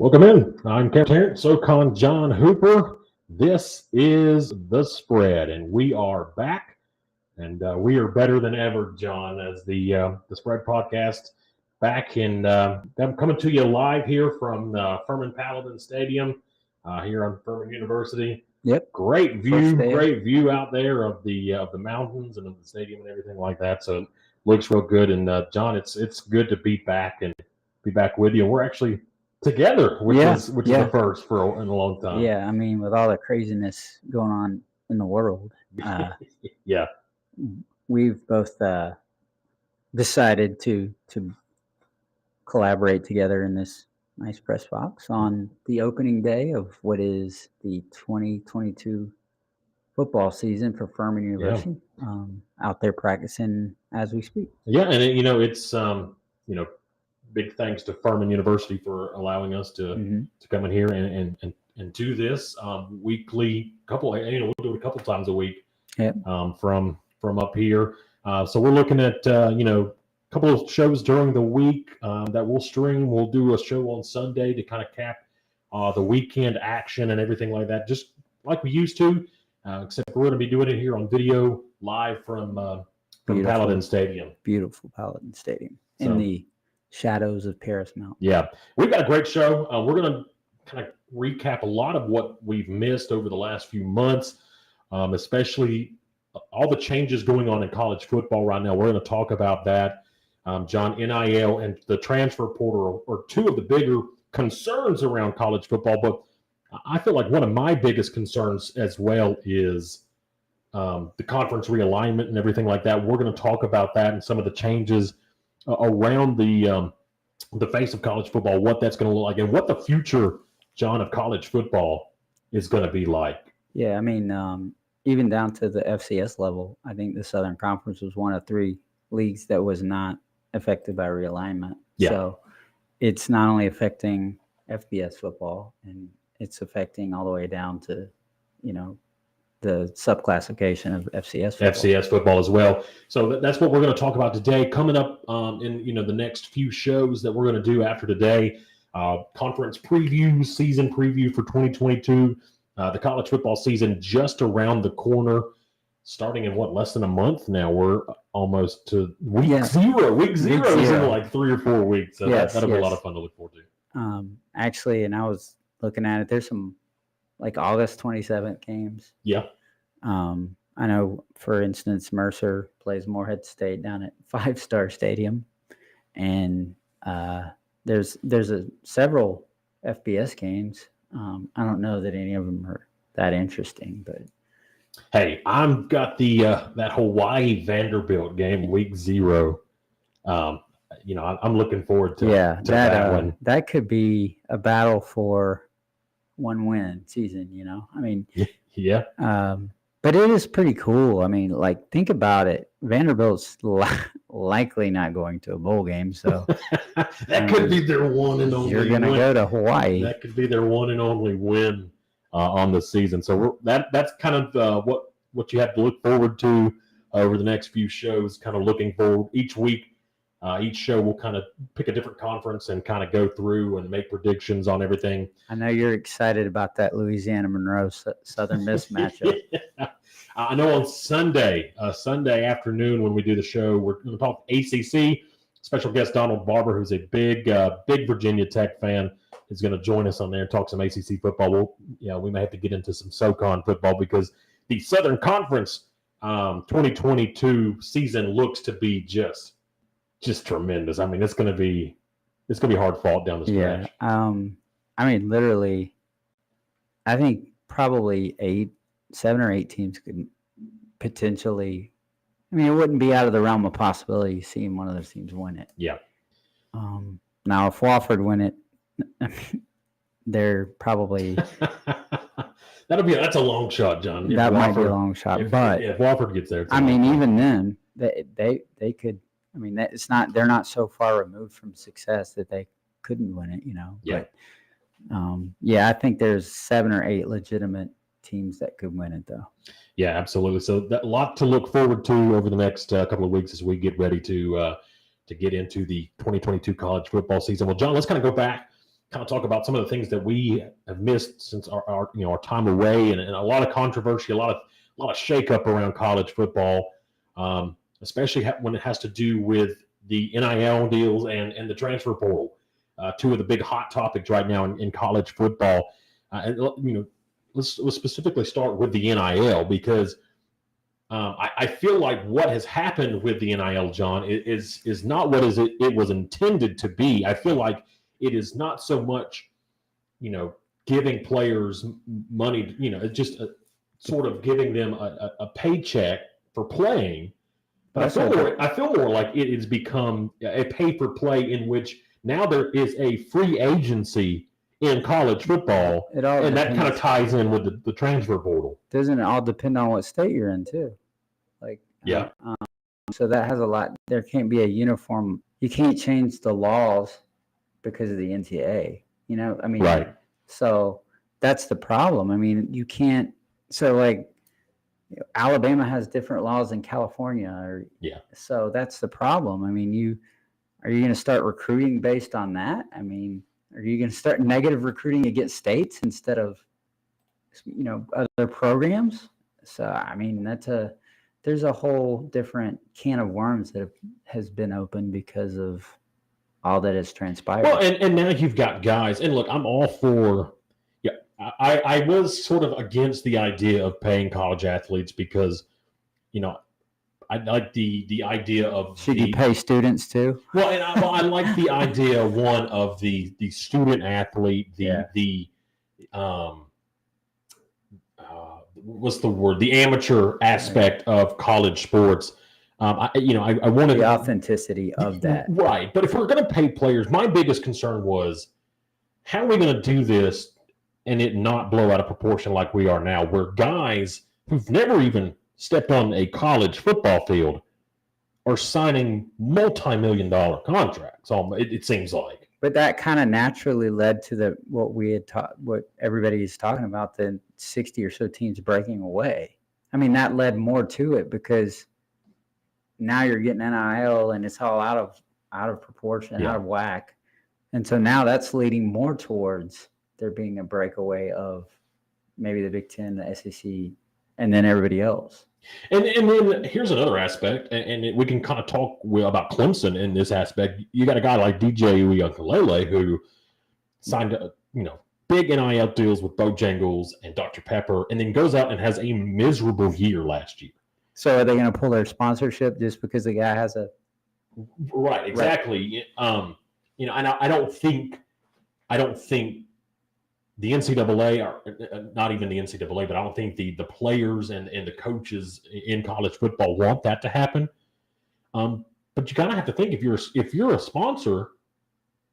Welcome in. I'm Captain Socon John Hooper. This is The Spread, and we are back, and we are better than ever, John, as the Spread podcast back in. I'm coming to you live here from Furman Paladin Stadium here on Furman University. Yep. Great view out there of the mountains and of the stadium and everything like that. So it looks real good. And John, it's good to be back and be back with you. We're actually together, which is the first in a long time. Yeah, I mean, with all the craziness going on in the world, yeah, we've both decided to collaborate together in this nice press box on the opening day of what is the 2022 football season for Furman University. Out there practicing as we speak. Yeah, and it's big thanks to Furman University for allowing us to come in here and do this weekly. We'll do it a couple times a week. Yep. From up here. So we're looking at a couple of shows during the week that we'll stream. We'll do a show on Sunday to kind of cap the weekend action and everything like that, just like we used to. Except we're going to be doing it here on video live from Paladin Stadium. Beautiful Paladin Stadium in the shadows of Paris Mountain. Yeah, we've got a great show. We're going to kind of recap a lot of what we've missed over the last few months, especially all the changes going on in college football right now. We're going to talk about that. John, NIL and the transfer portal are two of the bigger concerns around college football, but I feel like one of my biggest concerns as well is the conference realignment and everything like that. We're going to talk about that and some of the changes around the face of college football, what that's going to look like, and what the future, John, of college football is going to be like. Yeah, I mean, even down to the FCS level, I think the Southern Conference was one of three leagues that was not affected by realignment. Yeah. So it's not only affecting FBS football, and it's affecting all the way down to, the subclassification of FCS football. FCS football as well. So that's what we're going to talk about today. Coming up in the next few shows that we're going to do after today, conference preview, season preview for 2022. The college football season just around the corner, starting in less than a month now. We're almost to week zero. Week zero is in like 3 or 4 weeks. So that'll be a lot of fun to look forward to. Actually, and I was looking at it, there's some like August 27th games. Yeah. I know, for instance, Mercer plays Morehead State down at 5 Star Stadium, and there's several FBS games. I don't know that any of them are that interesting, but hey, I've got the that Hawaii Vanderbilt game, week 0. I'm looking forward to that one. That could be a battle for one win season. I mean, yeah. But it is pretty cool. I mean, like, think about it. Vanderbilt's likely not going to a bowl game, so that could be their one and only. You're going to go to Hawaii. That could be their one and only win on the season. So that's kind of what you have to look forward to over the next few shows. Kind of looking forward each week. Each show will kind of pick a different conference and kind of go through and make predictions on everything. I know you're excited about that Louisiana Monroe Southern Miss matchup. Yeah. I know on Sunday afternoon when we do the show, we're going to talk ACC. Special guest Donald Barber, who's a big Virginia Tech fan, is going to join us on there and talk some ACC football. We may have to get into some Socon football because the Southern Conference 2022 season looks to be just tremendous. I mean, it's going to be hard fought down the stretch. Yeah. I mean, literally, I think probably 7 or 8 teams could potentially. I mean, it wouldn't be out of the realm of possibility seeing one of those teams win it. Yeah. Now, if Wofford win it, they're probably. That's a long shot, John. That might be a long shot, but if Wofford gets there, I mean, even then, they could. I mean, they're not so far removed from success that they couldn't win it, Yeah. But, I think there's 7 or 8 legitimate teams that could win it, though. Yeah, absolutely. So a lot to look forward to over the next couple of weeks as we get ready to get into the 2022 college football season. Well, John, let's kind of go back kind of talk about some of the things that we have missed since our time away, and a lot of controversy, a lot of shakeup around college football, especially when it has to do with the NIL deals and the transfer portal, two of the big hot topics right now in college football. Let's specifically start with the NIL, because I feel like what has happened with the NIL, John, is not what it was intended to be. I feel like it is not so much, giving players money, it's just sort of giving them a paycheck for playing. But I feel more like it has become a pay-for-play in which now there is a free agency in college football, and that kind of ties in with the transfer portal. Doesn't it all depend on what state you're in too? Yeah. So that has a lot. There can't be a uniform. You can't change the laws because of the NCAA. Right. So that's the problem. I mean, you can't. So Alabama has different laws than California. So that's the problem. I mean, are you going to start recruiting based on that? I mean, are you going to start negative recruiting against states instead of, other programs? So, I mean, there's a whole different can of worms that has been opened because of all that has transpired. Well, and now you've got guys, and look, I'm all for, I was sort of against the idea of paying college athletes because, I like the idea of should you pay students too? Well, I like the idea, one, of the student athlete, what's the word? The amateur aspect of college sports. I wanted the authenticity of that. Right. But if we're going to pay players, my biggest concern was, how are we going to do this and it not blow out of proportion like we are now, where guys who've never even stepped on a college football field are signing multi-million-dollar contracts. It seems like. But that kind of naturally led to what everybody's talking about, the 60 or so teams breaking away. I mean, that led more to it because now you're getting NIL and it's all out of proportion, out of whack. And so now that's leading more towards there being a breakaway of maybe the Big Ten, the SEC, and then everybody else. And then here's another aspect, and we can kind of talk about Clemson in this aspect. You got a guy like DJ Uiagalelei who signed big NIL deals with Bojangles and Dr. Pepper, and then goes out and has a miserable year last year. So are they going to pull their sponsorship just because the guy has a right? Exactly. Right. And I don't think the NCAA, or not even the NCAA, but I don't think the players and the coaches in college football want that to happen. But you kind of have to think, if you're a sponsor,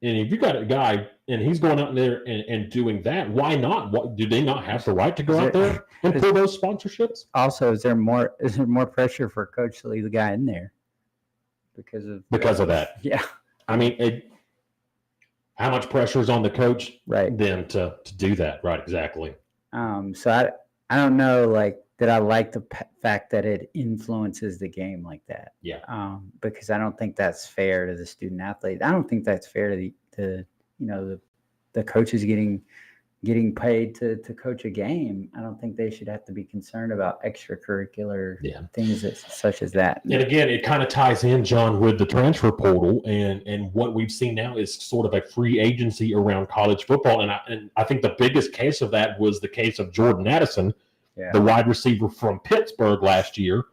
and if you got a guy and he's going out there and doing that, why not? Do they not have the right to go out there and pull those sponsorships? Also, is there more pressure for a coach to leave the guy in there because of that? Yeah. I mean, how much pressure is on the coach, right, then to do that? Right, exactly. So I don't know, that I like the fact that it influences the game like that. Yeah. Because I don't think that's fair to the student athlete. I don't think that's fair to the coaches getting paid to coach a game. I don't think they should have to be concerned about extracurricular things such as that. And again, it kind of ties in, John, with the transfer portal, and what we've seen now is sort of a free agency around college football. And I think the biggest case of that was the case of Jordan Edison, the wide receiver from Pittsburgh last year,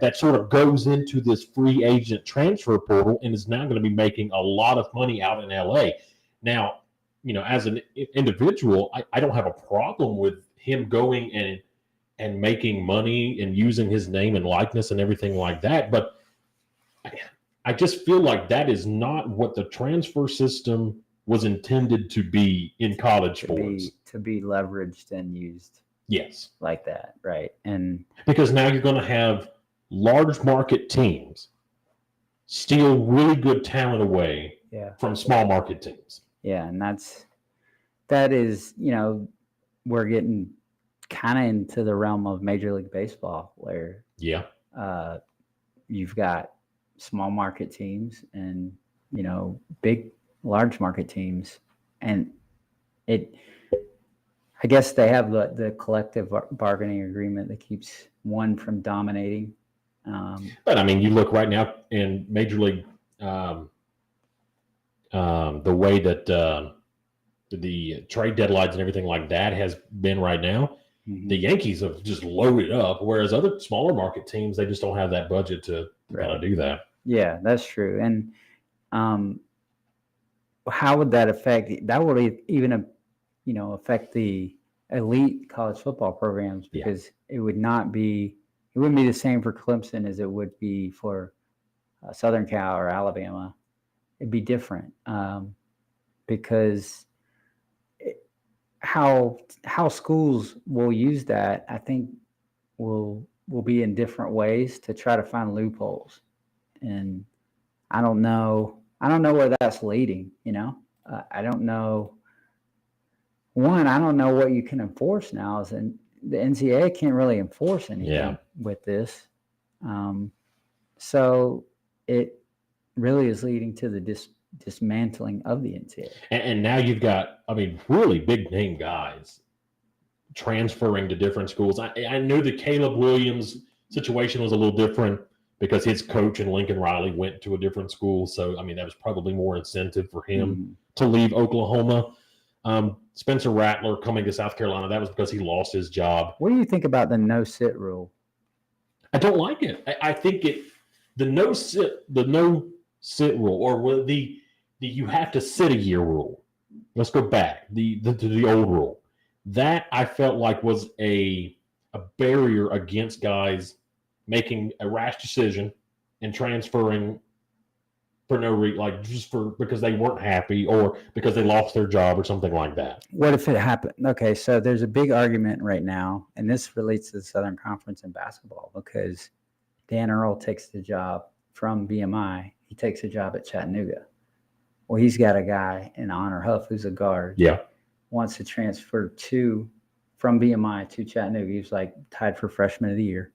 that sort of goes into this free agent transfer portal and is now going to be making a lot of money out in LA. Now, as an individual, I don't have a problem with him going and making money and using his name and likeness and everything like that. But I just feel like that is not what the transfer system was intended to be in college sports. To be leveraged and used. Yes. Like that, right. And because now you're going to have large market teams steal really good talent away from small market teams. Yeah, and that is, we're getting kind of into the realm of Major League Baseball, where you've got small market teams and large market teams, and I guess they have the collective bargaining agreement that keeps one from dominating. But I mean, you look right now in Major League, the way that the trade deadlines and everything like that has been right now, the Yankees have just loaded up, whereas other smaller market teams, they just don't have that budget to kind of do that. Yeah, that's true. And how would that affect? That would even, affect the elite college football programs, because it wouldn't be the same for Clemson as it would be for Southern Cal or Alabama. It'd be different because how schools will use that, I think, will be in different ways to try to find loopholes. And I don't know where that's leading. I don't know. One, I don't know what you can enforce now. And the NCAA can't really enforce anything with this. So it really is leading to the dismantling of the NCAA. And now you've got, really big name guys transferring to different schools. I knew the Caleb Williams situation was a little different because his coach and Lincoln Riley went to a different school. So, that was probably more incentive for him to leave Oklahoma. Spencer Rattler coming to South Carolina, that was because he lost his job. What do you think about the no-sit rule? I don't like it. I think the no-sit rule, or the you have to sit a year rule. Let's go back the old rule. That I felt like was a barrier against guys making a rash decision and transferring for no reason, because they weren't happy or because they lost their job or something like that. What if it happened? Okay, so there's a big argument right now, and this relates to the Southern Conference in basketball, because Dan Earl takes the job from BMI. He takes a job at Chattanooga. Well, he's got a guy in Honor Huff who's a guard. Yeah. Wants to transfer from BMI to Chattanooga. He was tied for freshman of the year.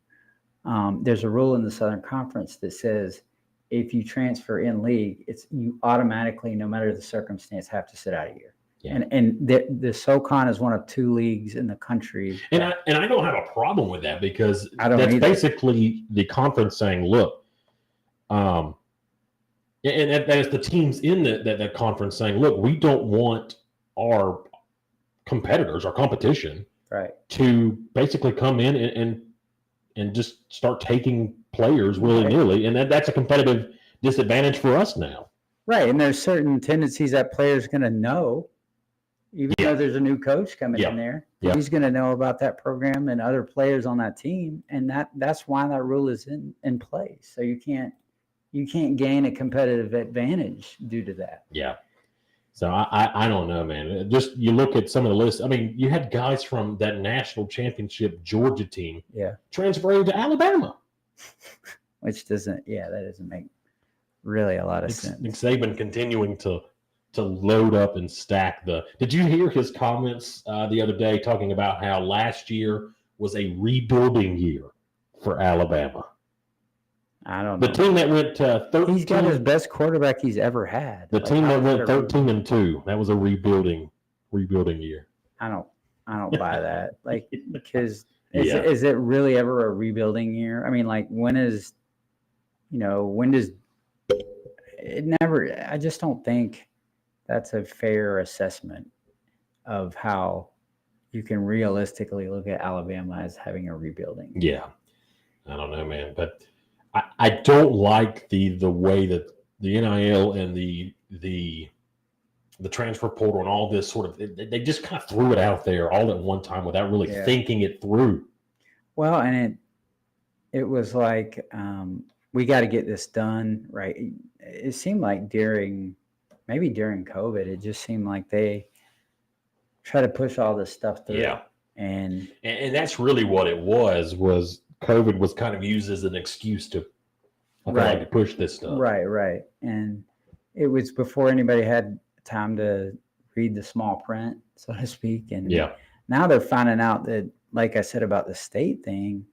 There's a rule in the Southern Conference that says if you transfer in league, you automatically, no matter the circumstance, have to sit out a year. Yeah. And the Socon is one of 2 leagues in the country. And I don't have a problem with that, because that's basically the conference saying, look, and that is the teams in that conference saying, look, we don't want our competitors, our competition, to basically come in and just start taking players willy-nilly, and that's a competitive disadvantage for us now. Right, and there's certain tendencies that player's going to know, even though there's a new coach coming in there. Yeah. He's going to know about that program and other players on that team, and that's why that rule is in place. So you can't gain a competitive advantage due to that. Yeah. So I don't know, man. Just you look at some of the lists. You had guys from that national championship Georgia team transferring to Alabama. Which that doesn't make really a lot of sense. Nick Saban continuing to load up and stack Did you hear his comments the other day talking about how last year was a rebuilding year for Alabama? I don't know. The team that went 13. He's got his best quarterback he's ever had. The team that went 13-2. That was a rebuilding year. I don't buy that. Because is it really ever a rebuilding year? When does it never? I just don't think that's a fair assessment of how you can realistically look at Alabama as having a rebuilding. Yeah, I don't know, man, but I don't like the way that the NIL and the transfer portal and all this sort of, they just kind of threw it out there all at one time without really thinking it through. Well, and it was we got to get this done, right? It seemed like during COVID, it just seemed like they try to push all this stuff through. Yeah. And that's really what it was COVID was kind of used as an excuse to push this stuff. Right. And it was before anybody had time to read the small print, so to speak. And now they're finding out that, like I said about the state thing,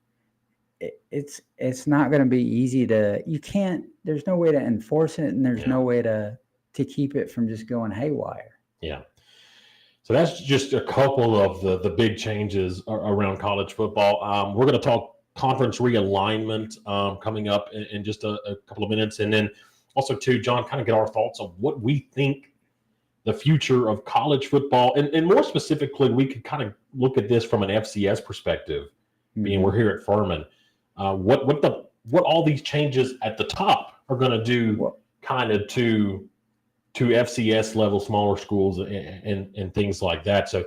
it's not going to be easy there's no way to enforce it, and there's no way to keep it from just going haywire. Yeah. So that's just a couple of the big changes around college football. We're going to talk conference realignment coming up in just a couple of minutes. And then also, too, John, kind of get our thoughts on what we think the future of college football, and more specifically, we could kind of look at this from an FCS perspective, being we're here at Furman. What all these changes at the top are going to do kind of to FCS level smaller schools and things like that. So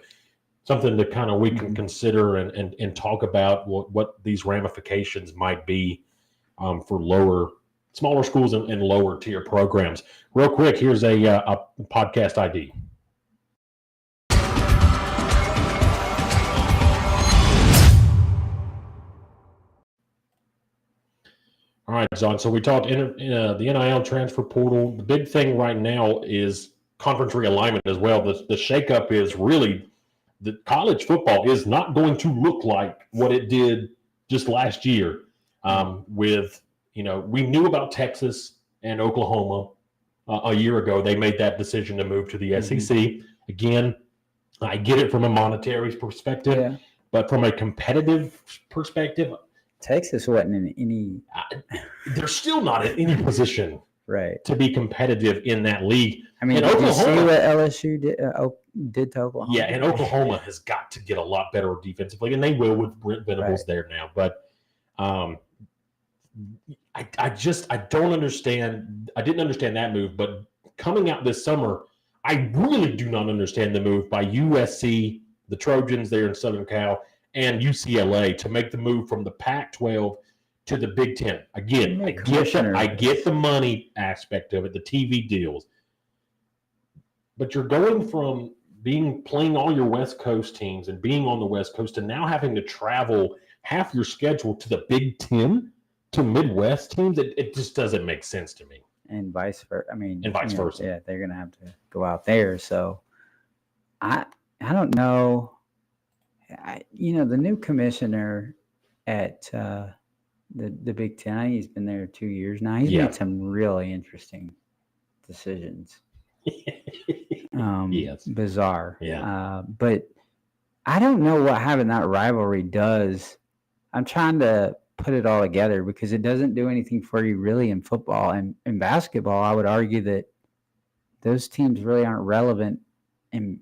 something that kind of we can consider and talk about what these ramifications might be for smaller schools and lower tier programs. Real quick, here's a podcast ID. All right, John. So we talked the NIL transfer portal. The big thing right now is conference realignment as well. The shakeup is really that college football is not going to look like what it did just last year. We knew about Texas and Oklahoma a year ago. They made that decision to move to the SEC. Again, I get it from a monetary perspective, but from a competitive perspective, Texas wasn't in any. They're still not in any position, right, to be competitive in that league. I mean, did you see what LSU did to Oklahoma? Yeah, and Oklahoma has got to get a lot better defensively, and they will with Brent Venables there now. But I don't understand. I didn't understand that move, but coming out this summer, I really do not understand the move by USC, the Trojans there in Southern Cal, and UCLA to make the move from the Pac-12 to the Big Ten. Again, I get the money aspect of it, the TV deals, but you're going from playing all your West Coast teams and being on the West Coast to now having to travel half your schedule to the Big Ten to Midwest teams. It just doesn't make sense to me. And vice versa. Vice versa. Yeah, they're going to have to go out there. So I don't know. The new commissioner at the Big Ten, he's been there 2 years now. He's made some really interesting decisions. Yes. Bizarre. Yeah. But I don't know what having that rivalry does. I'm trying to put it all together because it doesn't do anything for you really in football. And in basketball, I would argue that those teams really aren't relevant. And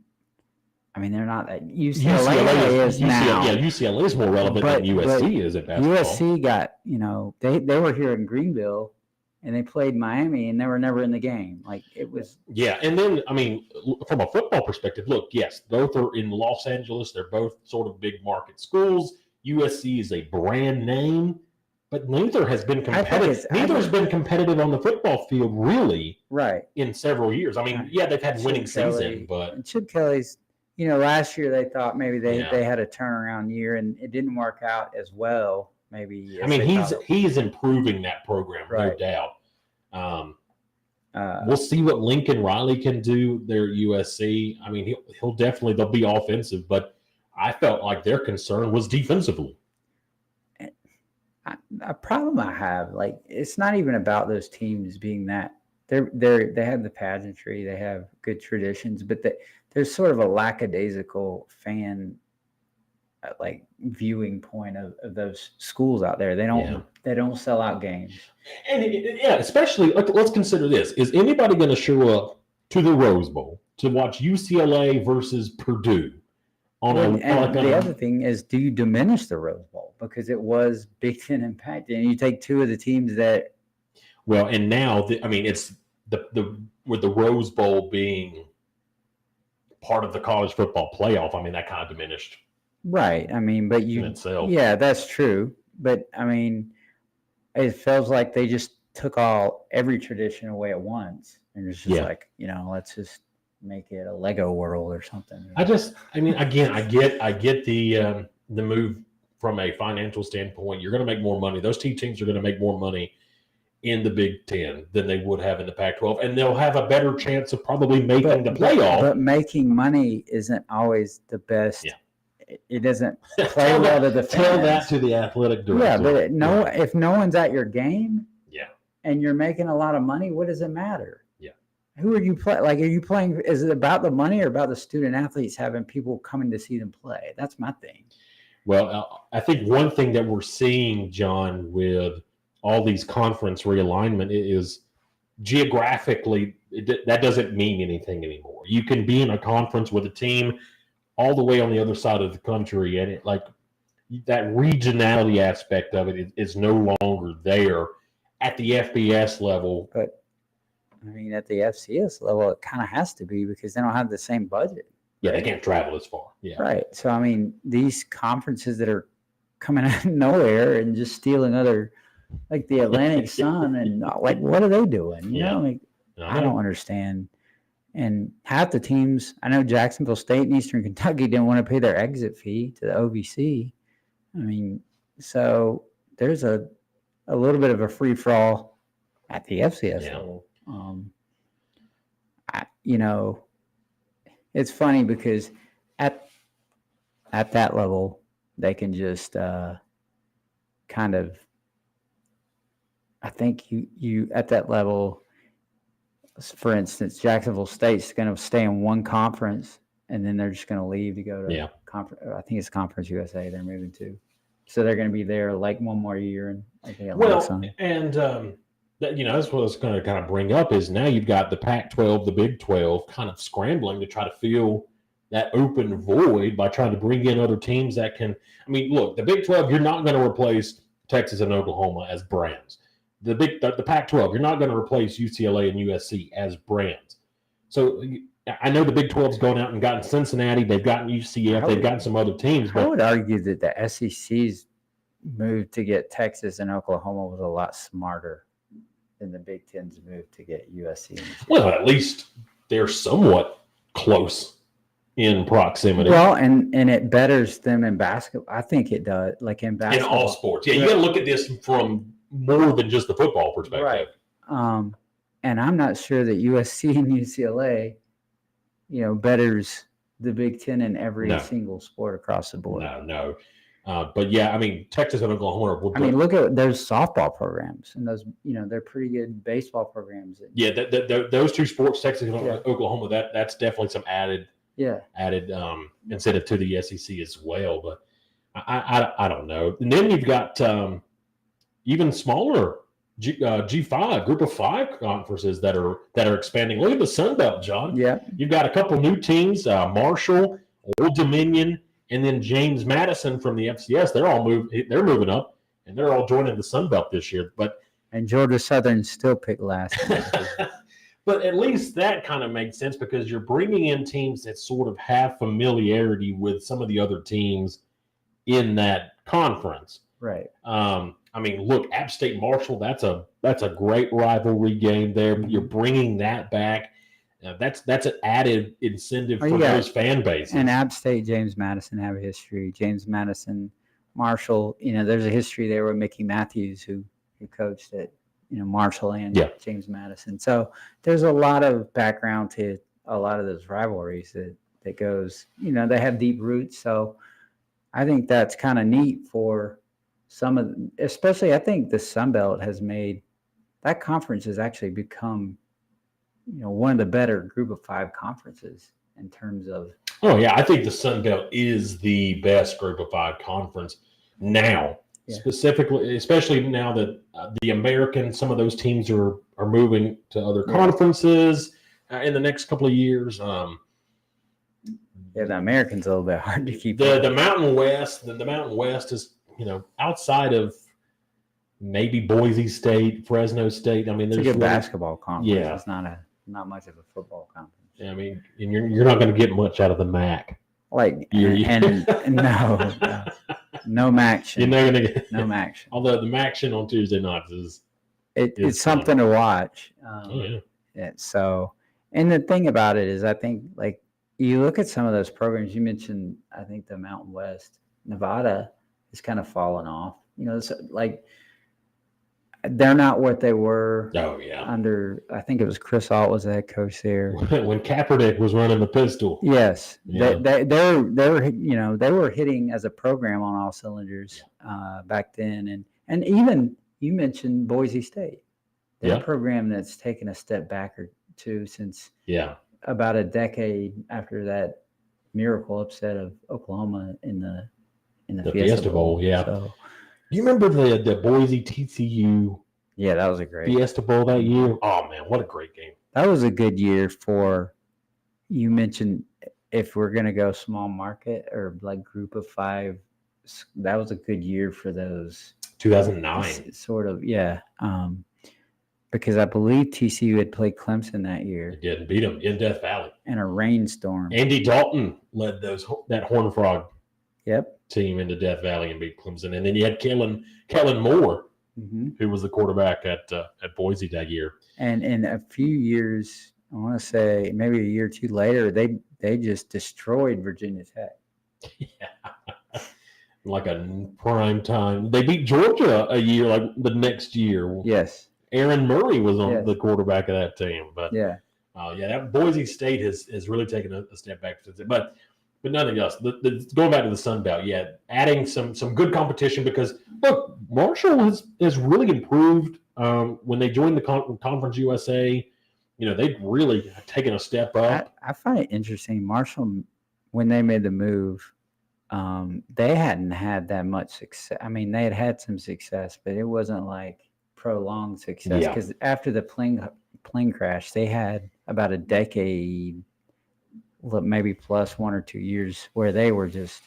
they're not that UCLA is now. Yeah, UCLA is more relevant than USC is at basketball. USC got, they were here in Greenville and they played Miami and they were never in the game. Like it was. Yeah. And then, from a football perspective, look, yes, both are in Los Angeles. They're both sort of big market schools. USC is a brand name, but neither has been competitive. Neither has been competitive on the football field, really, right, in several years. They've had winning season, but Chip Kelly's. Last year they thought maybe they had a turnaround year, and it didn't work out as well. Maybe he's improving that program, right. No doubt. We'll see what Lincoln Riley can do there at USC. They'll be offensive, but I felt like their concern was defensively. A problem I have, it's not even about those teams being that they have the pageantry, they have good traditions, but there's sort of a lackadaisical fan viewing point of those schools out there. They don't sell out games. And especially let's consider this: is anybody going to show up to the Rose Bowl to watch UCLA versus Purdue? The other thing is, do you diminish the Rose Bowl because it was Big Ten impact, and you take two of the teams that? Well, and now it's with the Rose Bowl being part of the college football playoff. That kind of diminished. Right. But you. In itself. Yeah, that's true. But it feels like they just took every tradition away at once, and it's just let's just make it a Lego world or something. I get the move from a financial standpoint. You're going to make more money. Those two teams are going to make more money in the Big Ten than they would have in the Pac-12, and they'll have a better chance of probably making the playoff. But making money isn't always the best. Yeah. It doesn't play well to the fans. Tell that to the athletic director. Yeah, but if no one's at your game, and you're making a lot of money, what does it matter? Yeah. who are you playing? Like, are you playing? Is it about the money or about the student athletes having people coming to see them play? That's my thing. Well, I think one thing that we're seeing, John, with all these conference realignment is geographically, that doesn't mean anything anymore. You can be in a conference with a team all the way on the other side of the country, and it like that regionality aspect of it is no longer there at the FBS level. But I mean, at the FCS level, it kind of has to be because they don't have the same budget. Yeah, they can't travel as far. Yeah, right. So I mean, these conferences that are coming out of nowhere and just stealing other, like the Atlantic Sun, and like, what are they doing? You know, like, I don't understand. And half the teams, I know Jacksonville State and Eastern Kentucky didn't want to pay their exit fee to the OVC. I mean, so there's a little bit of a free for all at the FCS level. You know, it's funny because at that level, they can just kind of, I think you at that level, for instance, Jacksonville State's going to stay in one conference, and then they're just going to leave to go to conference. I think it's Conference USA they're moving to, so they're going to be there like one more year. And I think you know, that's what I was going to kind of bring up is now you've got the Pac-12, the Big 12, kind of scrambling to try to fill that open void by trying to bring in other teams that can. I mean, look, the Big 12, you're not going to replace Texas and Oklahoma as brands. The Pac-12, you're not going to replace UCLA and USC as brands. So I know the Big 12's gone out and gotten Cincinnati. They've gotten UCF. They've gotten some other teams. But I would argue that the SEC's move to get Texas and Oklahoma was a lot smarter than the Big Ten's move to get USC. And UCLA. Well, at least they're somewhat close in proximity. Well, and it betters them in basketball. I think it does. Like in basketball. In all sports. Yeah, you got to look at this from more than just the football perspective. Right. And I'm not sure that USC and UCLA, you know, betters the Big Ten in every single sport across the board. No. But yeah, I mean, Texas and Oklahoma. I mean, look at there's softball programs, and those, you know, they're pretty good baseball programs. Yeah, those two sports, Texas and Oklahoma, that's definitely some added incentive to the SEC as well. But I don't know. And then you've got even smaller G5 group of 5 conferences that are expanding. Look at the Sun Belt, John. Yeah, you've got a couple new teams: Marshall, Old Dominion, and then James Madison from the FCS. They're moving up, and they're all joining the Sun Belt this year. And Georgia Southern still picked last. But at least that kind of makes sense because you're bringing in teams that sort of have familiarity with some of the other teams in that conference. Right. I mean, look, App State Marshall, that's a great rivalry game there. Mm-hmm. You're bringing that back. That's an added incentive for those fan bases. And App State, James Madison have a history. James Madison, Marshall, you know, there's a history there with Mickey Matthews who coached at, you know, Marshall and James Madison. So there's a lot of background to a lot of those rivalries that goes, you know, they have deep roots. So I think that's kind of neat for some of them, especially I think the Sun Belt has made that conference has actually become, you know, one of the better group of 5 conferences in terms of. Oh yeah, I think the Sun Belt is the best group of 5 conference now. Specifically, especially now that the American, some of those teams are moving to other conferences in the next couple of years. The American's a little bit hard to keep. The Mountain West, the Mountain West is, you know, outside of maybe Boise State, Fresno State. I mean, there's a good basketball conference. Yeah, it's not much of a football conference. Yeah, I mean, and you're not going to get much out of the MAC. Like and no MAC. You're not going to get no MAC. Although the MAC on Tuesday nights is it's something to watch. So, and the thing about it is, I think like you look at some of those programs you mentioned. I think the Mountain West, Nevada, has kind of fallen off. You know, it's like they're not what they were. Under, I think it was Chris Ault was the head coach there when Kaepernick was running the pistol. Yes, they were, you know, they were hitting as a program on all cylinders back then, and even you mentioned Boise State, a program that's taken a step too, since Yeah. about a decade after that miracle upset of Oklahoma in the Fiesta Bowl. Yeah. So, Do you remember the Boise TCU yeah, that was a great Fiesta Bowl that year? Oh man, what a great game! That was a good year for. You mentioned if we're gonna go small market or like group of 5, that was a good year for those. 2009. Sort of, yeah. Because I believe TCU had played Clemson that year. They did beat them in Death Valley. In a rainstorm. Andy Dalton led that Horned Frog team into Death Valley and beat Clemson. And then you had Kellen Moore, who was the quarterback at Boise that year. And in a few years, I want to say maybe a year or two later, they just destroyed Virginia Tech. Yeah. Like a prime time. They beat Georgia a year, like the next year. Yes. Aaron Murray was on the quarterback of that team. But that Boise State has really taken a step back since it. But nothing else. Going back to the Sun Belt, adding some good competition because look, Marshall has really improved when they joined the Conference USA. They've really taken a step up. I find it interesting. Marshall, when they made the move, they hadn't had that much success. I mean, they had some success, but it wasn't like prolonged success because after the plane crash, they had about a decade, maybe plus 1 or 2 years, where they were just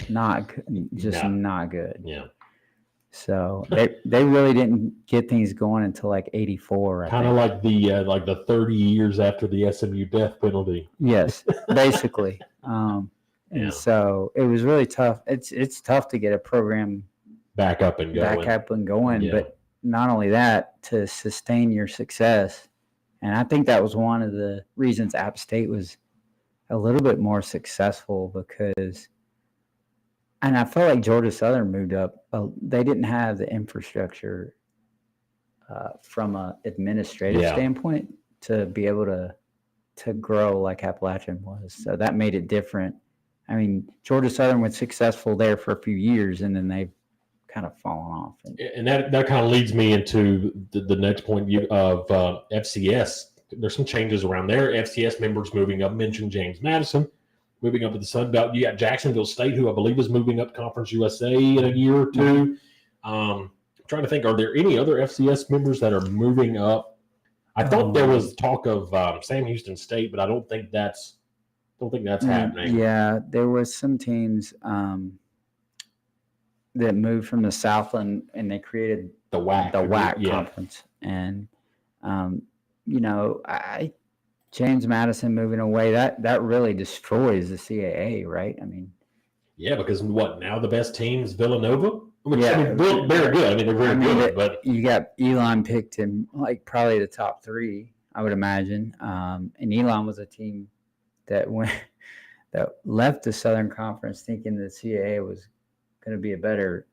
not good. Yeah. So they really didn't get things going until like 84. Kind of like the 30 years after the SMU death penalty. Yes, basically. And so it was really tough. It's tough to get a program back up and going. Yeah. But not only that, to sustain your success. And I think that was one of the reasons App State was a little bit more successful because, and I felt like Georgia Southern moved up. They didn't have the infrastructure from an administrative standpoint to be able to grow like Appalachian was. So that made it different. I mean, Georgia Southern was successful there for a few years, and then they've kind of fallen off. And that kind of leads me into the next point of FCS. There's some changes around there. FCS members moving up. Mentioned James Madison moving up to the Sun Belt. You got Jacksonville State, who I believe is moving up Conference USA in a year or two. I'm trying to think, are there any other FCS members that are moving up? I thought there was talk of Sam Houston State, but I don't think that's happening. Yeah, there was some teams that moved from the Southland and they created the WAC conference. And James Madison moving away, that really destroys the CAA, right? I mean, because now the best team's Villanova. Very good. I mean, they're very good. But you got Elon picked in like probably the top 3, I would imagine. And Elon was a team that left the Southern Conference thinking the CAA was going to be a better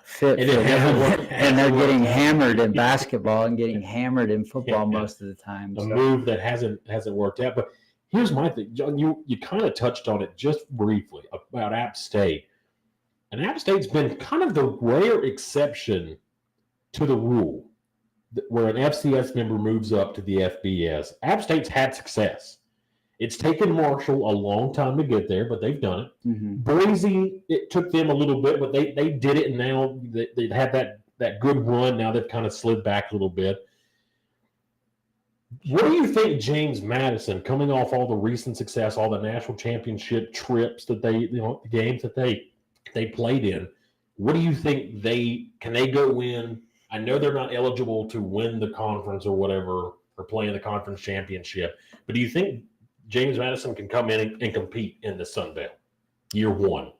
fit for them. And they're getting hammered in basketball and getting hammered in football most of the time. A move that hasn't worked out. But here's my thing, John. You kind of touched on it just briefly about App State. And App State's been kind of the rare exception to the rule where an FCS member moves up to the FBS. App State's had success. It's taken Marshall a long time to get there, but they've done it. Mm-hmm. Boise, it took them a little bit, but they did it, and now they've had that good run. Now they've kind of slid back a little bit. What do you think James Madison, coming off all the recent success, all the national championship trips that the games that they played in, what do you think can they go in? I know they're not eligible to win the conference or whatever, or play in the conference championship, but do you think James Madison can come in and compete in the Sun Belt year 1?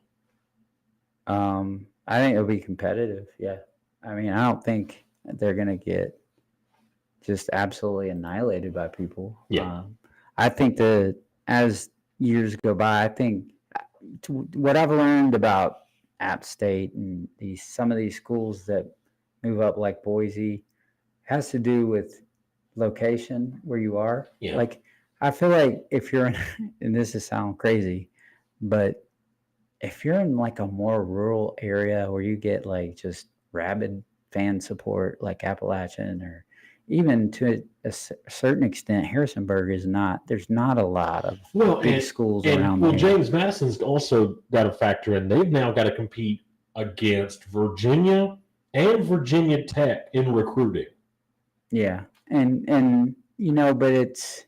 I think it'll be competitive. Yeah. I mean, I don't think they're going to get just absolutely annihilated by people. Yeah. I think that as years go by, I think what I've learned about App State and some of these schools that move up like Boise has to do with location where you are. Yeah. Like, I feel like if you're in, and this is sound crazy, but if you're in like a more rural area where you get like just rabid fan support like Appalachian or even to a certain extent, Harrisonburg is not. There's not a lot of big schools around there. James Madison's also got to factor in. They've now got to compete against Virginia and Virginia Tech in recruiting. Yeah, and you know, but it's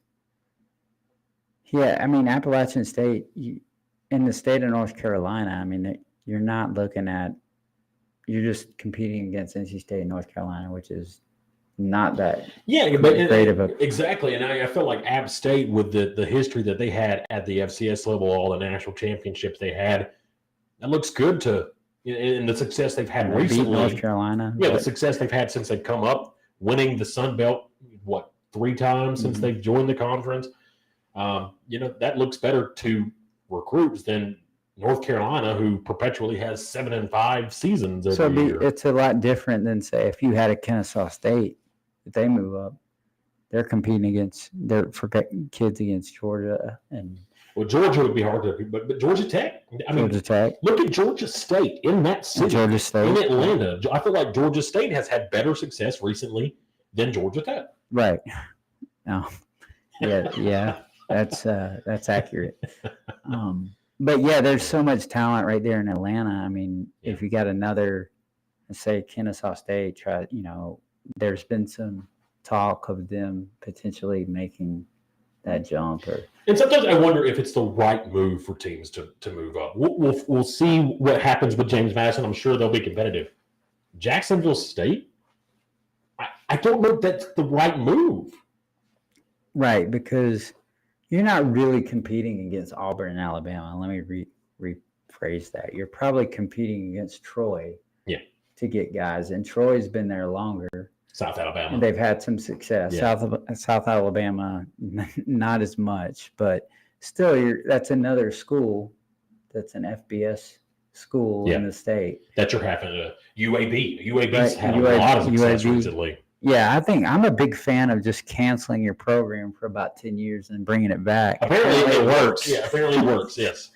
I mean, Appalachian State in the state of North Carolina. I mean, you're not looking at. You're just competing against NC State and North Carolina, which is not that great of a exactly. And I felt like App State, with the history that they had at the FCS level, all the national championships they had, that looks good in the success they've had recently. Beat North Carolina. Yeah, the success they've had since they've come up, winning the Sun Belt, 3 times since they've joined the conference. That looks better to recruits than North Carolina, who perpetually has 7 and 5 seasons every year. It's a lot different than, say, if you had a Kennesaw State, if they move up, they're competing for kids against Georgia. Well, Georgia would be hard to beat, but Georgia Tech. Georgia Tech. Look at Georgia State in that city, Georgia State in Atlanta. I feel like Georgia State has had better success recently than Georgia Tech. Right. No. Yeah. That's accurate. But yeah, there's so much talent right there in Atlanta. I mean, if you got another, say, Kennesaw State, there's been some talk of them potentially making that jump. And sometimes I wonder if it's the right move for teams to move up. We'll see what happens with James Madison. I'm sure they'll be competitive. Jacksonville State, I don't know if that's the right move. Right, because you're not really competing against Auburn and Alabama. Let me rephrase that. You're probably competing against Troy to get guys, and Troy's been there longer. South Alabama. And they've had some success. Yeah. South Alabama, not as much, but still, that's another school that's an FBS school in the state. That you're having a UAB. UAB's had a lot of success recently. Yeah, I think I'm a big fan of just canceling your program for about 10 years and bringing it back. Apparently it works. Yeah, apparently it works, yes.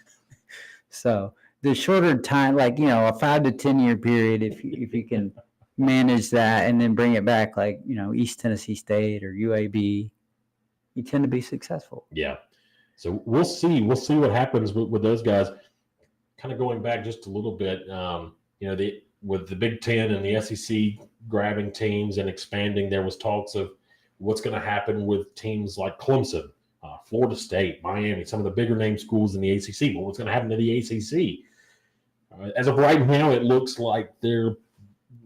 So the shorter time, a 5 to 10 year period, if you can manage that and then bring it back, East Tennessee State or UAB, you tend to be successful. Yeah. So we'll see what happens with those guys. Kind of going back just a little bit, with the Big Ten and the SEC grabbing teams and expanding, there was talks of what's going to happen with teams like Clemson, Florida State, Miami, some of the bigger name schools in the ACC. But what's going to happen to the ACC? As of right now, it looks like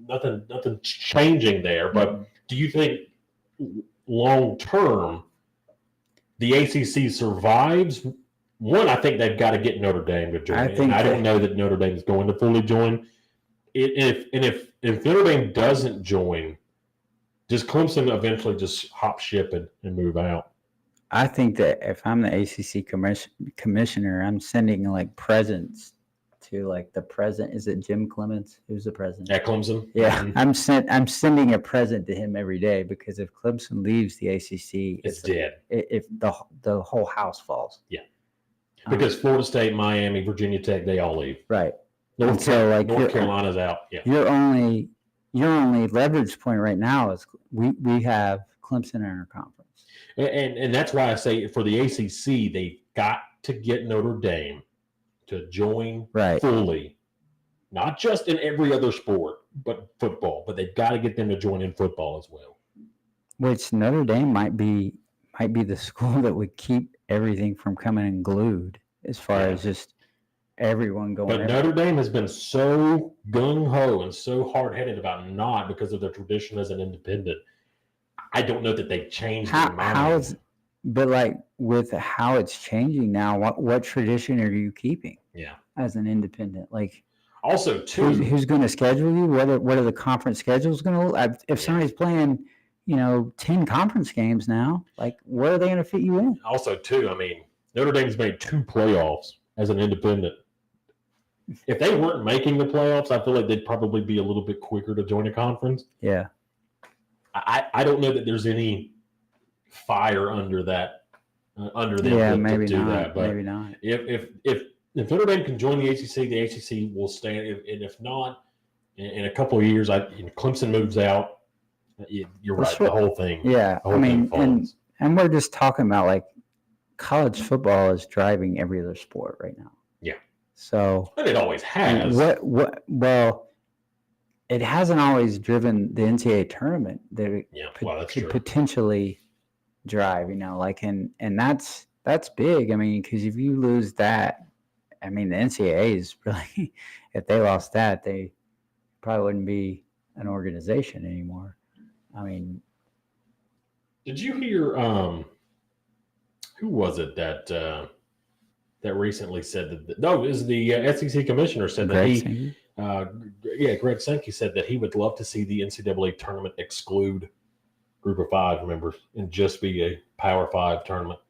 nothing's changing there. But do you think long term the ACC survives? One, I think they've got to get Notre Dame to join. I don't know that Notre Dame is going to fully join. If Notre Dame doesn't join, does Clemson eventually just hop ship and move out? I think that if I'm the ACC commissioner, I'm sending presents to the president. Is it Jim Clements? Who's the president? At Clemson? Yeah, mm-hmm. I'm sending a present to him every day, because if Clemson leaves the ACC, it's dead. If the whole house falls. Yeah, because Florida State, Miami, Virginia Tech, they all leave. Right. North Carolina's out. Yeah. Your only leverage point right now is we have Clemson in our conference. And that's why I say for the ACC, they've got to get Notre Dame to join fully, not just in every other sport, but football. But they've got to get them to join in football as well. Which Notre Dame might be the school that would keep everything from coming unglued, as far as just everyone going. But Notre Dame has been so gung-ho and so hard-headed about not, because of their tradition as an independent. I don't know that they've changed their mind. With how it's changing now, what tradition are you keeping? Yeah, as an independent, also too, who's going to schedule you? What are the conference schedules going to look like? If somebody's playing, 10 conference games now, where are they going to fit you in? Also too, Notre Dame's made 2 playoffs as an independent. If they weren't making the playoffs, I feel like they'd probably be a little bit quicker to join a conference. Yeah. I don't know that there's any fire under them to do that. But maybe not. If Notre Dame can join the ACC will stand. And if not, in a couple of years, Clemson moves out, You're right. The whole thing. Yeah, the whole thing falls. and we're just talking about like college football is driving every other sport right now. Yeah. So But it always has. Well, it hasn't always driven the NCAA tournament that it that's could true. potentially drive, like, and that's big. I mean, because if you lose that, I mean, the NCAA is really, if they lost that, they probably wouldn't be an organization anymore. I mean, did you hear? Who was it that recently said that? No, it was the SEC commissioner said that Greg Sankey said that he would love to see the NCAA tournament exclude Group of Five members and just be a Power Five tournament.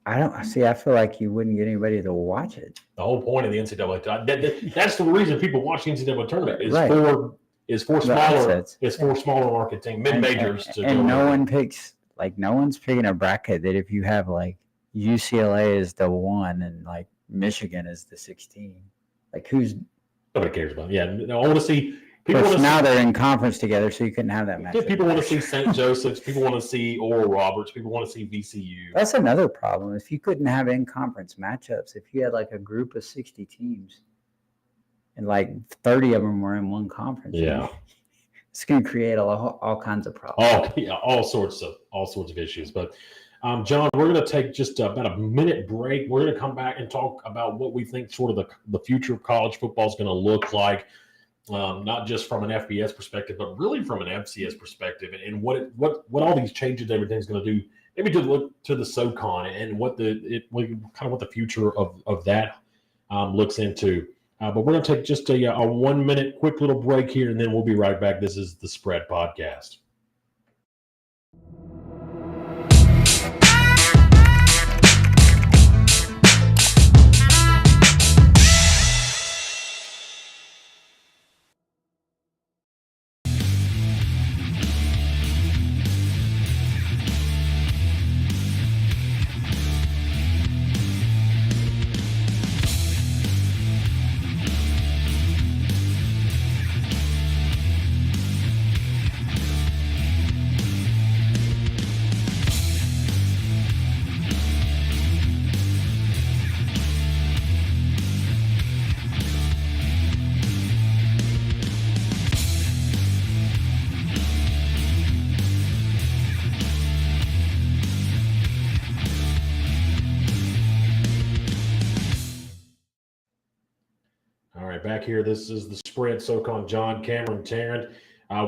I feel like you wouldn't get anybody to watch it. The whole point of the NCAA that's the reason people watch the NCAA tournament is for smaller market teams, mid majors, and no one's picking a bracket that if you have like UCLA is the 1 and like Michigan is the 16, like nobody cares about it. Yeah, I want to see. Now they're in conference together, so you couldn't have that match. People want to see St. Joseph's. People want to see Oral Roberts. People want to see VCU. That's another problem. If you couldn't have in-conference matchups, if you had like a group of 60 teams and like 30 of them were in one conference, it's going to create all kinds of problems. All sorts of issues. But John, we're going to take just about a minute break. We're going to come back and talk about what we think sort of the future of college football is going to look like. Not just from an FBS perspective, but really from an FCS perspective, and what all these changes, everything's going to do. Maybe to look to the Socon and what the future of that looks into. But we're going to take just a 1 minute quick little break here, and then we'll be right back. This is the Spread Podcast. Back here, this is the Spread. Socon, John, Cameron, Tarrant.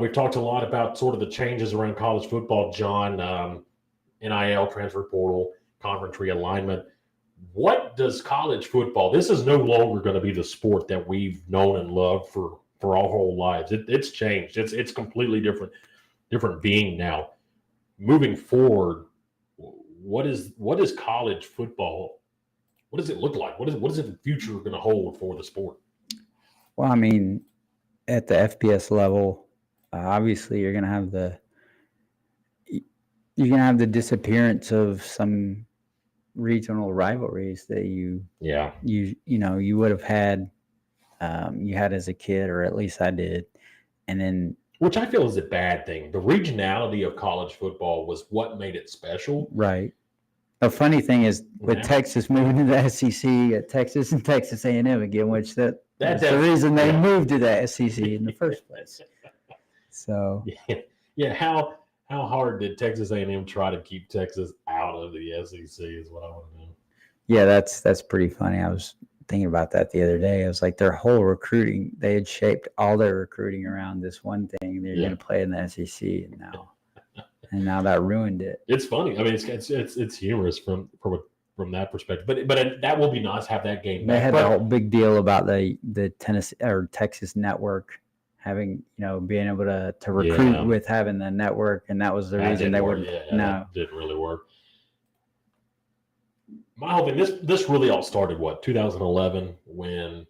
We've talked a lot about sort of the changes around college football, John, NIL, transfer portal, conference realignment. What does college football? This is no longer going to be the sport that we've known and loved for our whole lives. It's changed. It's completely different being now. Moving forward, what is college football? What does it look like? What is the future going to hold for the sport? Well, I mean, at the FBS level, obviously you're going to have the disappearance of some regional rivalries that you would have had you had as a kid, or at least I did, and then which I feel is a bad thing. The regionality of college football was what made it special, right? The funny thing is, with Texas moving to the SEC, Texas and Texas A&M again, which that's the reason they moved to the SEC in the first place. So how hard did Texas A&M try to keep Texas out of the SEC is what I want to know. Yeah, that's pretty funny. I was thinking about that the other day. I was like, their whole recruiting, they had shaped all their recruiting around this one thing. They're going to play in the SEC, and now that ruined it. It's funny. I mean, it's humorous from that perspective. But that will be nice to have that game back. They had the whole big deal about the Tennessee or Texas network having, being able to recruit with having the network, and that was the reason they were that didn't really work. My whole thing, this really all started 2011 when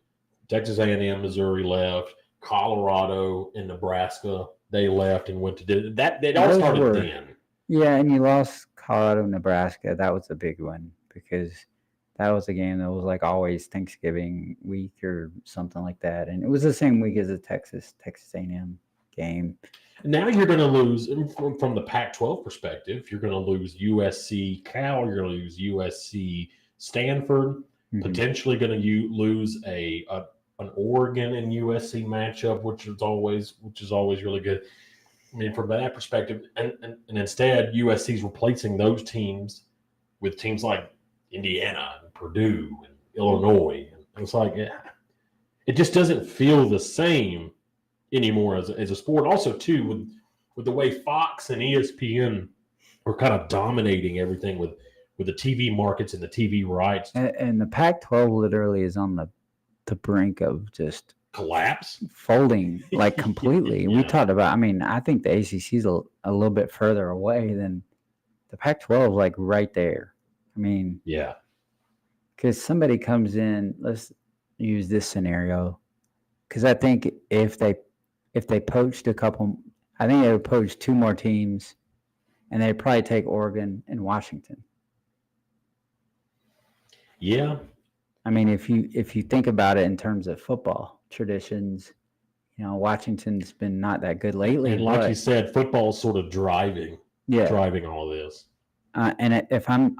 Texas A&M, Missouri left, Colorado and Nebraska they left and went to that. It all started then. Yeah, and you lost Colorado, Nebraska. That was a big one because that was a game that was like always Thanksgiving week or something like that, and it was the same week as the Texas A&M game. Now you're going to lose from the Pac-12 perspective. You're going to lose USC Cal. You're going to lose USC Stanford. Potentially going to lose an Oregon and USC matchup, which is always really good. I mean, from that perspective, and instead USC is replacing those teams with teams like Indiana and Purdue and Illinois. And it's like it just doesn't feel the same anymore as a sport. Also, too, with the way Fox and ESPN are kind of dominating everything with the TV markets and the TV rights. And the Pac-12 literally is on the brink of just collapse, folding like completely. Yeah. We talked about, I mean, I think the ACC is a little bit further away than the Pac-12, like right there. I mean, yeah, because somebody comes in, let's use this scenario, because I think if they poached a couple, I think they would poach 2 more teams, and they'd probably take Oregon and Washington. Yeah. I mean, if you think about it in terms of football traditions, you know, Washington's been not that good lately. And like you said, football's sort of driving all of this. And if I'm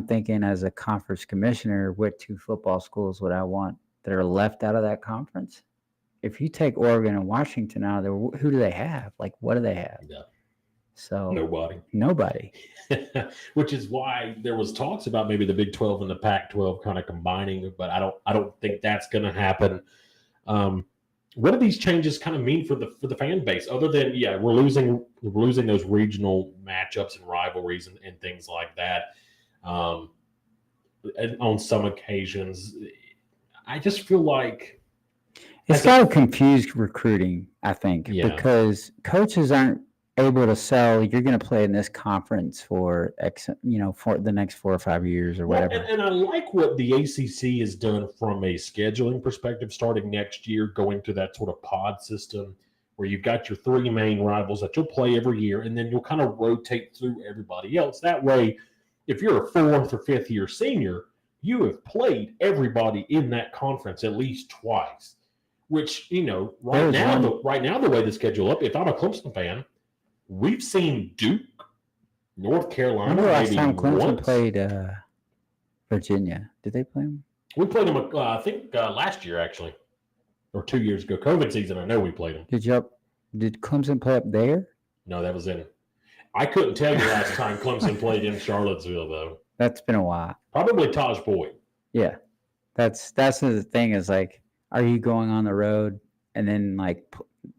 thinking as a conference commissioner, what 2 football schools would I want that are left out of that conference? If you take Oregon and Washington out of there, who do they have? Like, what do they have? Yeah. So nobody. Which is why there was talks about maybe the Big 12 and the Pac-12 kind of combining, but I don't think that's going to happen. What do these changes kind of mean for the fan base? Other than we're losing those regional matchups and rivalries and things like that. And on some occasions, I just feel like it's got to confuse recruiting. I think because coaches aren't able to sell, you're going to play in this conference for for the next 4 or 5 years or whatever. And I like what the ACC has done from a scheduling perspective, starting next year, going to that sort of pod system where you've got your 3 main rivals that you'll play every year, and then you'll kind of rotate through everybody else. That way, if you're a 4th or 5th year senior, you have played everybody in that conference at least twice. Which, right now the way the schedule up, if I'm a Clemson fan, we've seen Duke, North Carolina. Remember last time Clemson played Virginia? Did they play them? We played them, I think, last year, actually, or 2 years ago. COVID season, I know we played them. Did Clemson play up there? No, that was in. I couldn't tell you last time Clemson played in Charlottesville, though. That's been a while. Probably Taj Boyd. Yeah, that's the thing is like, are you going on the road and then like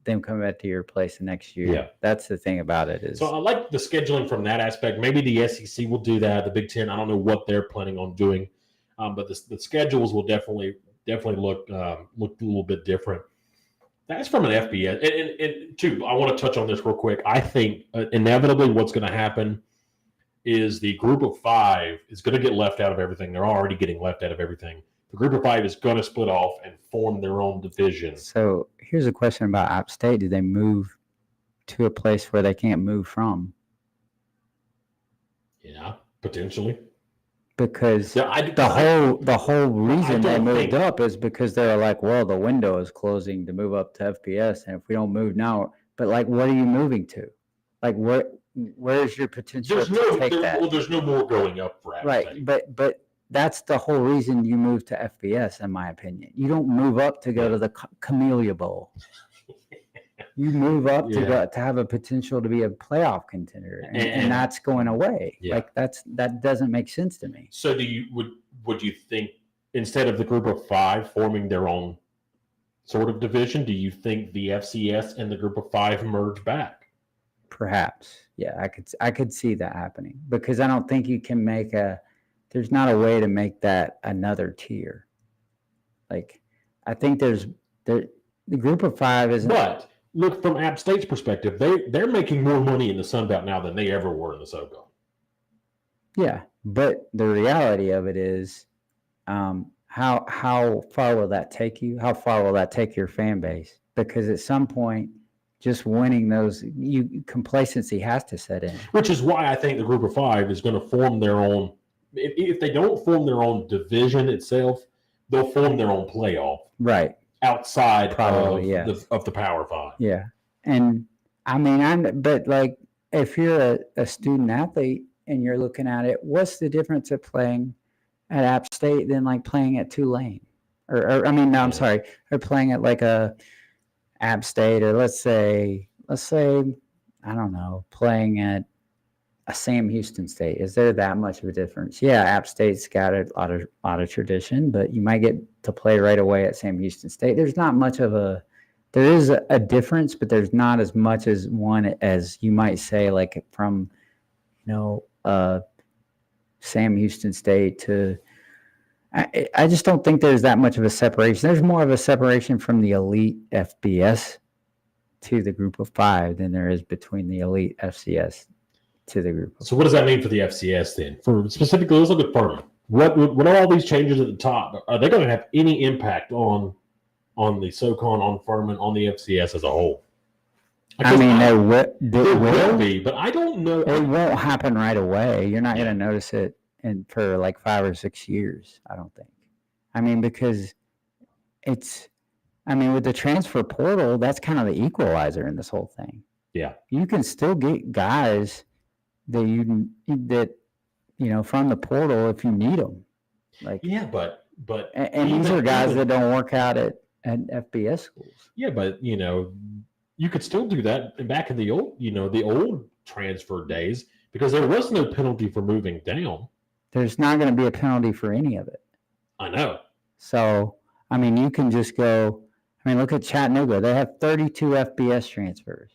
them coming back to your place the next year? Yeah, that's the thing about it. Is so I like the scheduling from that aspect. Maybe the SEC will do that. The Big Ten, I don't know what they're planning on doing, but the schedules will definitely look a little bit different. That's from an FBS. And too, I want to touch on this real quick. I think inevitably what's going to happen is the group of 5 is going to get left out of everything. They're already getting left out of everything. The group of 5 is going to split off and form their own division. So here's a question about App State. Did they move to a place where they can't move from? Yeah, potentially. Because the whole reason they moved up is because they were like, well, the window is closing to move up to FBS, and if we don't move now, but like, what are you moving to? Like, where's your potential to take that? Well, there's no more going up for App State. Right, but that's the whole reason you move to FBS, in my opinion. You don't move up to go to the Camellia Bowl. You move up to have a potential to be a playoff contender, and that's going away. Yeah. Like that doesn't make sense to me. So would you think instead of the group of 5 forming their own sort of division, do you think the FCS and the group of 5 merge back? Perhaps, yeah, I could see that happening because I don't think you can make there's not a way to make that another tier. Like, I think the group of 5 isn't. But look, from App State's perspective, they're making more money in the Sun Belt now than they ever were in the Socon. Yeah, but the reality of it is, how far will that take you? How far will that take your fan base? Because at some point, just winning those, complacency has to set in. Which is why I think the group of 5 is going to form their own. If they don't form their own division itself, they'll form their own playoff. Right. outside Probably, of the Power Five. Yeah. And I mean, but like if you're a student athlete and you're looking at it, what's the difference of playing at App State than like playing at Tulane? Or I mean, no, I'm sorry, or playing at like a App State, or let's say, I don't know, playing at a Sam Houston State. Is there that much of a difference? Yeah, App State's got a lot of tradition, but you might get to play right away at Sam Houston State. There's not much of a there is a difference, but there's not as much as one as you might say, like from Sam Houston State to. I just don't think there's that much of a separation. There's more of a separation from the elite FBS to the group of five than there is between the elite FCS to the group. So what does that mean for the FCS then? For specifically, let's look at Furman. What are all these changes at the top? Are they going to have any impact on the Socon, on Furman, on the FCS as a whole? I mean, there will be, but I don't know. It won't happen right away. You're not going to notice it for like 5 or 6 years, I don't think. I mean, because with the transfer portal, that's kind of the equalizer in this whole thing. Yeah. You can still get guys that from the portal if you need them. Like, yeah, but these are guys that don't work out at FBS schools. Yeah, but you could still do that back in the old transfer days because there was no penalty for moving down. There's not going to be a penalty for any of it. I know. So, you can just go. Look at Chattanooga. They have 32 FBS transfers.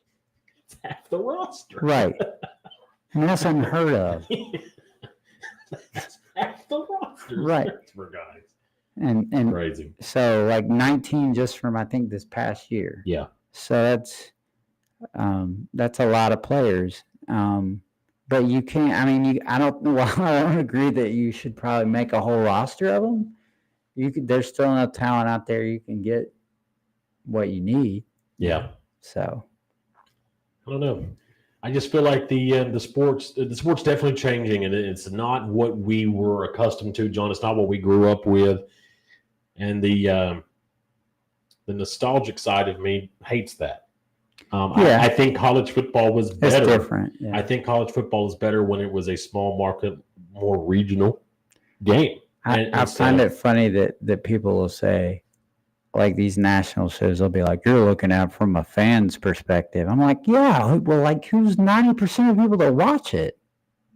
It's half the roster. Right. That's unheard of. That's half the roster. Right. For guys. And crazy. So, like 19 just from, I think, this past year. Yeah. So that's a lot of players. But you can't. I don't agree that you should probably make a whole roster of them. There's still enough talent out there. You can get what you need. Yeah. So I don't know. I just feel like the sport's definitely changing, and it's not what we were accustomed to, John. It's not what we grew up with, and the nostalgic side of me hates that. I think college football was better. It's different. Yeah. I think college football is better when it was a small market, more regional game. I find it funny that people will say, like these national shows, they'll be like, you're looking at it from a fan's perspective. I'm like, yeah, well, like who's 90% of people that watch it?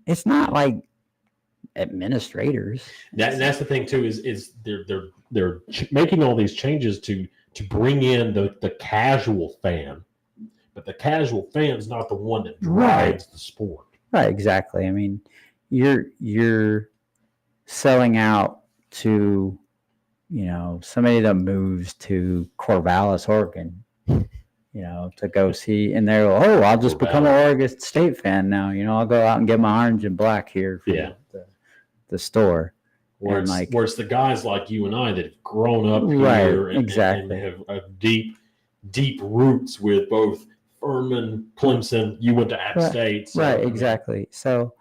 It's not like administrators. That's the thing too, is they're making all these changes to bring in the casual fan. But the casual fan's not the one that drives the sport. Right, exactly. You're selling out to, somebody that moves to Corvallis, Oregon, to go see, and they're, I'll just become an Oregon State fan now. I'll go out and get my orange and black here from the store. Where it's the guys like you and I that have grown up here and have deep roots with both Furman, Clemson. You went to App State. So, right, exactly. So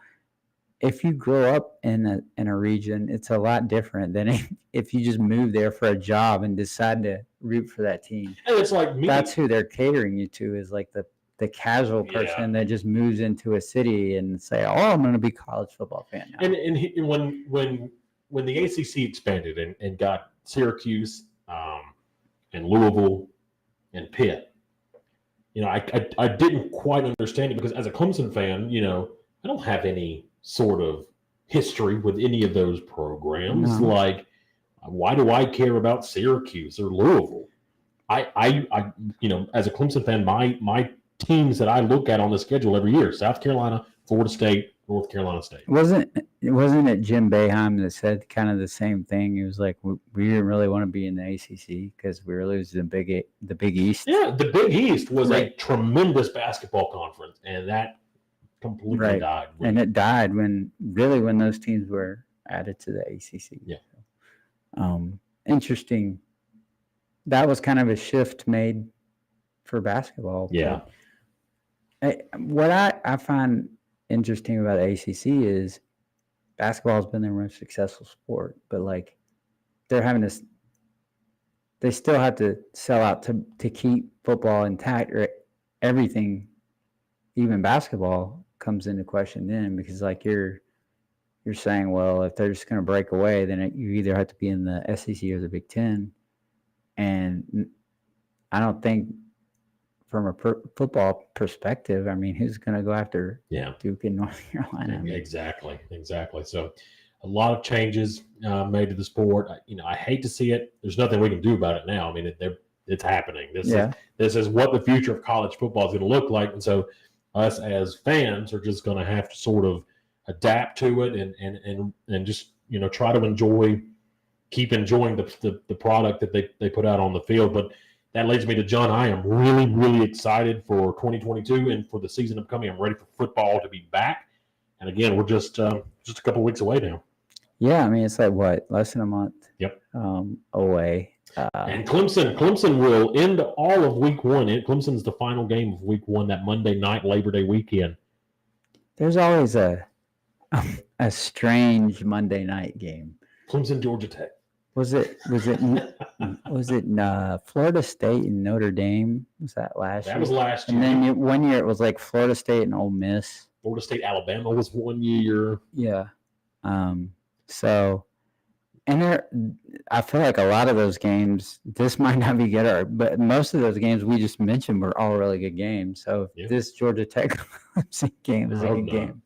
if you grow up in a region, it's a lot different than if you just move there for a job and decide to root for that team. And it's like me. That's who they're catering you to, is like the casual person that just moves into a city and say, I'm going to be a college football fan now. And when the ACC expanded and got Syracuse and Louisville and Pitt, I didn't quite understand it because as a Clemson fan, I don't have any sort of history with any of those programs. No. Like, why do I care about Syracuse or Louisville? I as a Clemson fan, my teams that I look at on the schedule every year: South Carolina, Florida State, North Carolina State. Wasn't it Jim Boeheim that said kind of the same thing? He was like, we didn't really want to be in the ACC because we were losing the Big East. Yeah, the Big East was a tremendous basketball conference, and that completely died. And it died when those teams were added to the ACC. Yeah. Interesting. That was kind of a shift made for basketball. Yeah. What I find interesting about the ACC is basketball has been their most successful sport, but like they're having they still have to sell out to keep football intact, or everything, even basketball, comes into question then, because like you're saying, well, if they're just going to break away, then you either have to be in the SEC or the Big Ten, and I don't think from a football perspective, I mean, who's going to go after Duke and North Carolina? Exactly. So a lot of changes made to the sport. I hate to see it. There's nothing we can do about it now. I mean, it's happening. This is what the future of college football is going to look like. And so us as fans are just going to have to sort of adapt to it and just, try to keep enjoying the product that they put out on the field. But that leads me to John. I am really, really excited for 2022 and for the season upcoming. I'm ready for football to be back. And again, we're just a couple of weeks away now. Yeah, I mean, it's like less than a month. Yep. Away. And Clemson will end all of week one. Clemson's the final game of week one, that Monday night Labor Day weekend. There's always a strange Monday night game. Clemson, Georgia Tech. Was it Florida State and Notre Dame? Was that last year? That was last year. And then 1 year it was like Florida State and Ole Miss. Florida State, Alabama was 1 year. Yeah. So, and I feel like a lot of those games, this might not be good, but most of those games we just mentioned were all really good games. So this Georgia Tech game is a good game.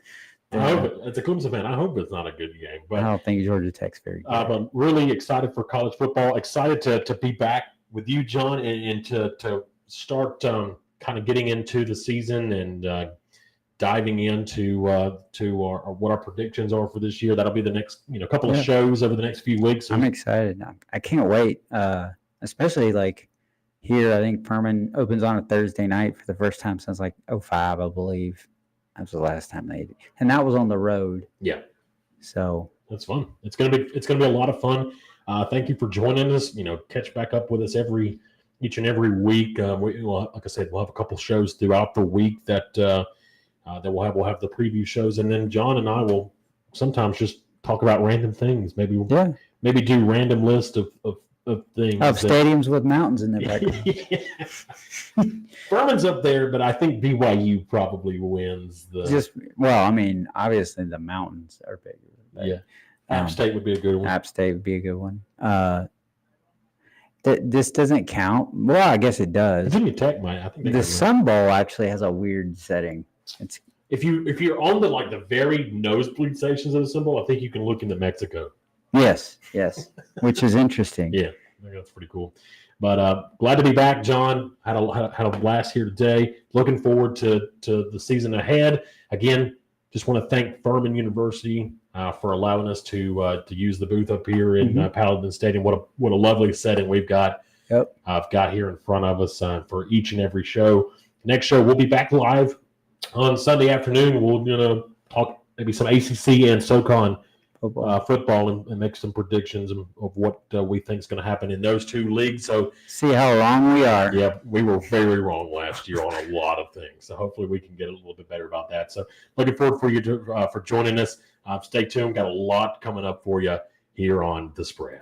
I hope it's a Clemson fan. I hope it's not a good game, but I don't think Georgia Tech's very good. I'm really excited for college football. Excited to be back with you, John, and to start kind of getting into the season and diving into what our predictions are for this year. That'll be the next couple of shows over the next few weeks. I'm excited. I can't wait. Especially like here, I think Furman opens on a Thursday night for the first time since like 2005, I believe. That was the last time they did. And that was on the road. Yeah. So that's fun. It's gonna be a lot of fun. Thank you for joining us. Catch back up with us each and every week. Like I said, we'll have a couple shows throughout the week that we'll have the preview shows, and then John and I will sometimes just talk about random things. Maybe do random list of things stadiums with mountains in their background. Furman's up there, but I think BYU probably wins obviously the mountains are bigger. But, App State would be a good one. App State would be a good one. This doesn't count. Well, I guess it does. Virginia Tech might. I think the Sun Bowl actually has a weird setting. If you're on the very nosebleed sections of the Sun Bowl, I think you can look into Mexico. Yes, which is interesting. Yeah, I think that's pretty cool. But glad to be back, John. Had a blast here today. Looking forward to the season ahead. Again, just want to thank Furman University for allowing us to use the booth up here in Paladin Stadium. What a lovely setting we've got. I've got here in front of us for each and every show. Next show, we'll be back live on Sunday afternoon. We'll talk maybe some ACC and Socon football and make some predictions of what we think is going to happen in those two leagues. So see how wrong we are. Yeah, we were very wrong last year on a lot of things. So hopefully we can get a little bit better about that. So looking forward for you for joining us. Stay tuned. Got a lot coming up for you here on The Spread.